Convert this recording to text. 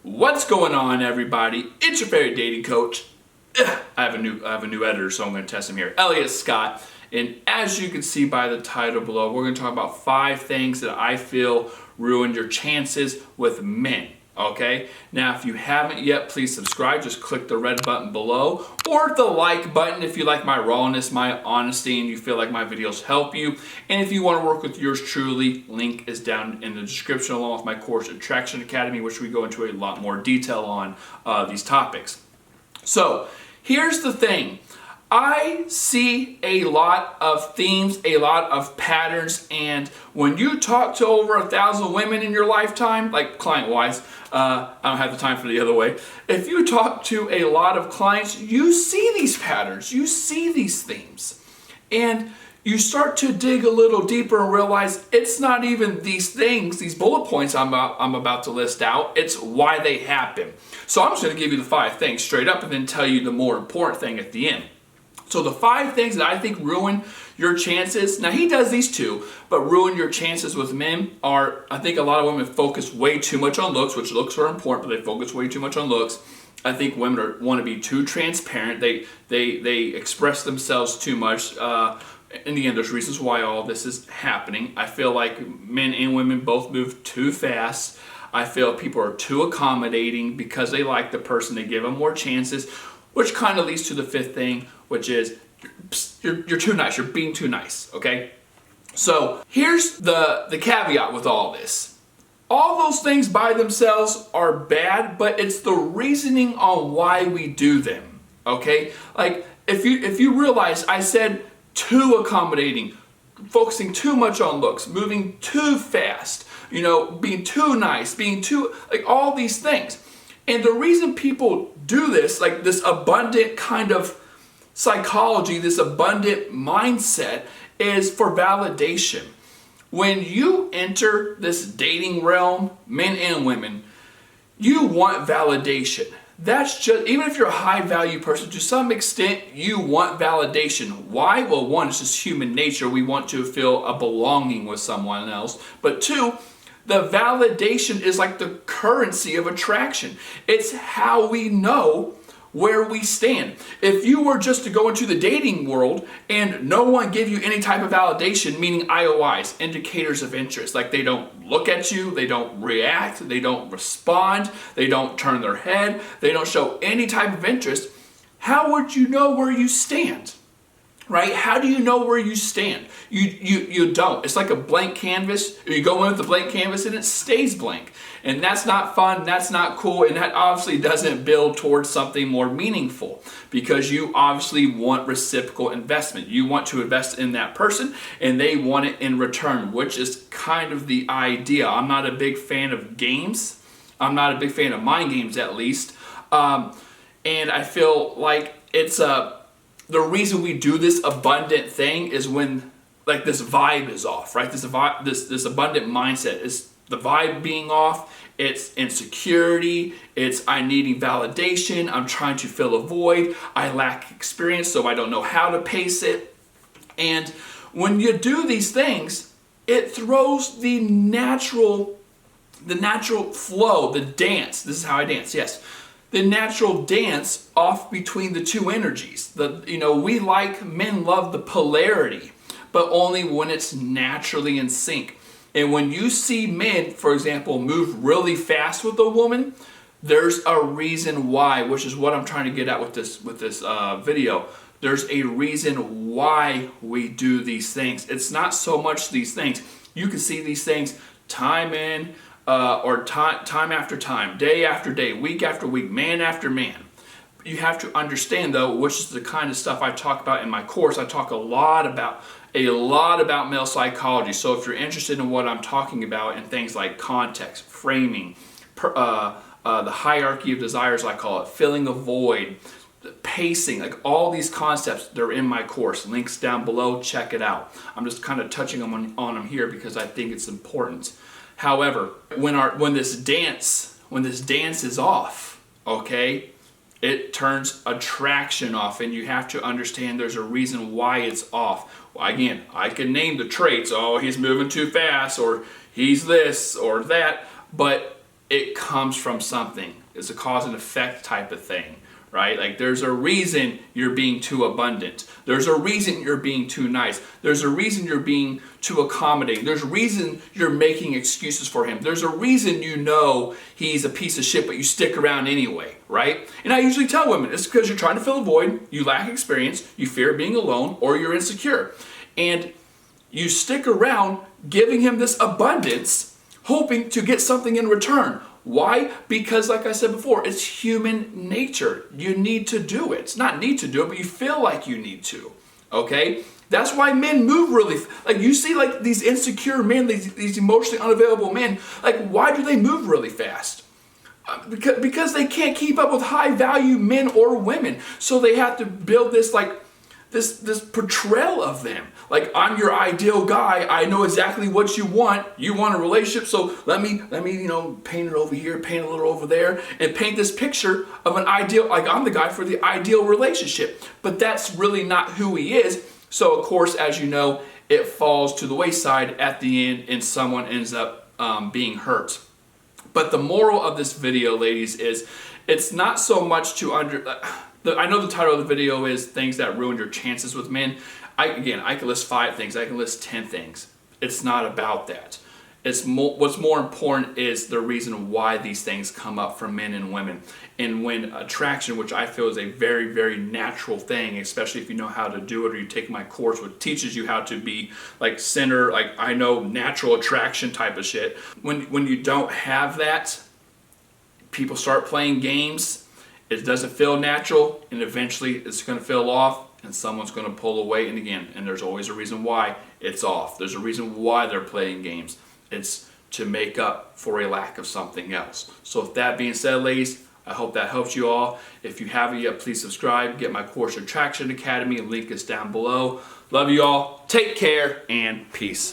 What's going on, everybody? It's your favorite dating coach. I have a new editor, so I'm going to test him here. Elliot Scott. And as you can see by the title below, we're going to talk about 5 things that I feel ruin your chances with men. Okay? Now, if you haven't yet, please subscribe. Just click the red button below or the like button if you like my rawness, my honesty, and you feel like my videos help you. And if you want to work with yours truly, link is down in the description along with my course, Attraction Academy, which we go into a lot more detail on these topics. So, here's the thing. I see a lot of themes, a lot of patterns, and when you talk to over 1,000 women in your lifetime, like client-wise, I don't have the time for the other way. If you talk to a lot of clients, you see these patterns, you see these themes, and you start to dig a little deeper and realize it's not even these things, these bullet points I'm about to list out, it's why they happen. So I'm just going to give you the 5 things straight up and then tell you the more important thing at the end. So the 5 things that I think ruin your chances, now he does these too, but ruin your chances with men are, I think a lot of women focus way too much on looks, which looks are important, but they focus way too much on looks. I think women want to be too transparent. They express themselves too much. In the end, there's reasons why all this is happening. I feel like men and women both move too fast. I feel people are too accommodating because they like the person. They give them more chances, which kind of leads to the 5th thing, which is you're too nice. You're being too nice, okay? So here's the caveat with all this. All those things by themselves are bad, but it's the reasoning on why we do them, okay? Like if you realize I said too accommodating, focusing too much on looks, moving too fast, being too nice, being too, like all these things. And the reason people do this, like this abundant kind of psychology, this abundant mindset, is for validation. When you enter this dating realm, men and women, you want validation. That's just, even if you're a high value person, to some extent, you want validation. Why? Well, 1, it's just human nature. We want to feel a belonging with someone else. But 2, the validation is like the currency of attraction. It's how we know where we stand. If you were just to go into the dating world and no one give you any type of validation, meaning IOIs, indicators of interest, like they don't look at you, they don't react, they don't respond, they don't turn their head, they don't show any type of interest, how would you know where you stand? Right? How do you know where you stand? You don't. It's like a blank canvas. You go in with a blank canvas and it stays blank. And that's not fun, that's not cool, and that obviously doesn't build towards something more meaningful because you obviously want reciprocal investment. You want to invest in that person and they want it in return, which is kind of the idea. I'm not a big fan of games. I'm not a big fan of mind games, at least. And I feel like it's the reason we do this abundant thing is when like this vibe is off, right? This abundant mindset is the vibe being off. It's insecurity. It's I'm needing validation. I'm trying to fill a void. I lack experience, so I don't know how to pace it. And when you do these things, it throws the natural flow, the dance. This is how I dance, yes. The natural dance off between the 2 energies. Men love the polarity, but only when it's naturally in sync. And when you see men, for example, move really fast with a woman, there's a reason why, which is what I'm trying to get at with this video. There's a reason why we do these things. It's not so much these things. You can see these things time in, or time after time, day after day, week after week, man after man. You have to understand, though, which is the kind of stuff I talk about in my course. I talk a lot about male psychology. So if you're interested in what I'm talking about and things like context, framing, the hierarchy of desires, I call it, filling a void, pacing, like all these concepts, they're in my course. Links down below, check it out. I'm just kind of touching on them here because I think it's important. However, when this dance is off, okay, it turns attraction off, and you have to understand there's a reason why it's off. Well, again, I can name the traits. Oh, he's moving too fast, or he's this or that, but it comes from something. It's a cause and effect type of thing, right? Like there's a reason you're being too abundant. There's a reason you're being too nice. There's a reason you're being too accommodating. There's a reason you're making excuses for him. There's a reason you know he's a piece of shit, but you stick around anyway, right? And I usually tell women, it's because you're trying to fill a void, you lack experience, you fear being alone, or you're insecure. And you stick around giving him this abundance, hoping to get something in return. Why? Because like I said before, it's human nature. You need to do it. It's not need to do it, but you feel like you need to. Okay? That's why men move really, like you see like these insecure men, these emotionally unavailable men, like why do they move really fast? Because they can't keep up with high value men or women. So they have to build this like, this portrayal of them. Like, I'm your ideal guy. I know exactly what you want. You want a relationship, so let me, paint it over here, paint a little over there, and paint this picture of an ideal, like I'm the guy for the ideal relationship. But that's really not who he is. So, of course, as you know, it falls to the wayside at the end, and someone ends up being hurt. But the moral of this video, ladies, is it's not so much to I know the title of the video is Things That Ruin Your Chances with Men. I can list 5 things. I can list 10 things. It's not about that. What's more important is the reason why these things come up for men and women. And when attraction, which I feel is a very, very natural thing, especially if you know how to do it or you take my course which teaches you how to be like center, like I know natural attraction type of shit. When you don't have that, people start playing games. It doesn't feel natural, and eventually it's going to feel off, and someone's going to pull away. And again, and there's always a reason why it's off. There's a reason why they're playing games. It's to make up for a lack of something else. So with that being said, ladies, I hope that helps you all. If you haven't yet, please subscribe. Get my course, Attraction Academy. Link is down below. Love you all. Take care, and peace.